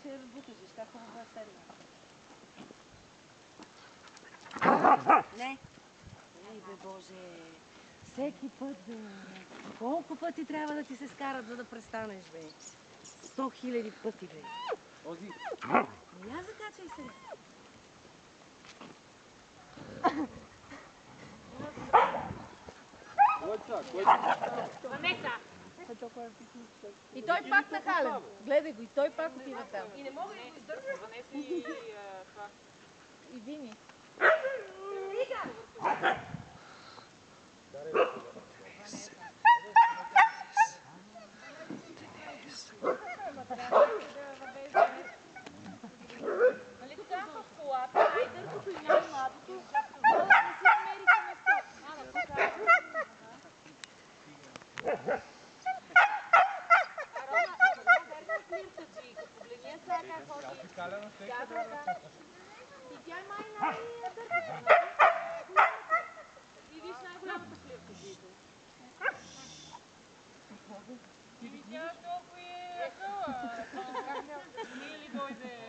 ще я разбуташ, ще хубаво е седна. Не. Ей, бе, Боже. Всеки път, бе. Колко пъти трябва да ти се скарат, за да престанеш, бе? 100 000 пъти, бе. Ози. Я закачай се. Ванеса! И той пак нахален. Гледай го, и той пак отива там. И не мога да го издържам. Ванеса и това. И Вини. Нали така в колата, най-дърпото и най-младото, да си намерите место. Ана, покажа. Погледни сега как ходи. Да. И тя е май най-дърпата. И виж най-голямата флирта. И тя толкова е къла. Как не ли дойде?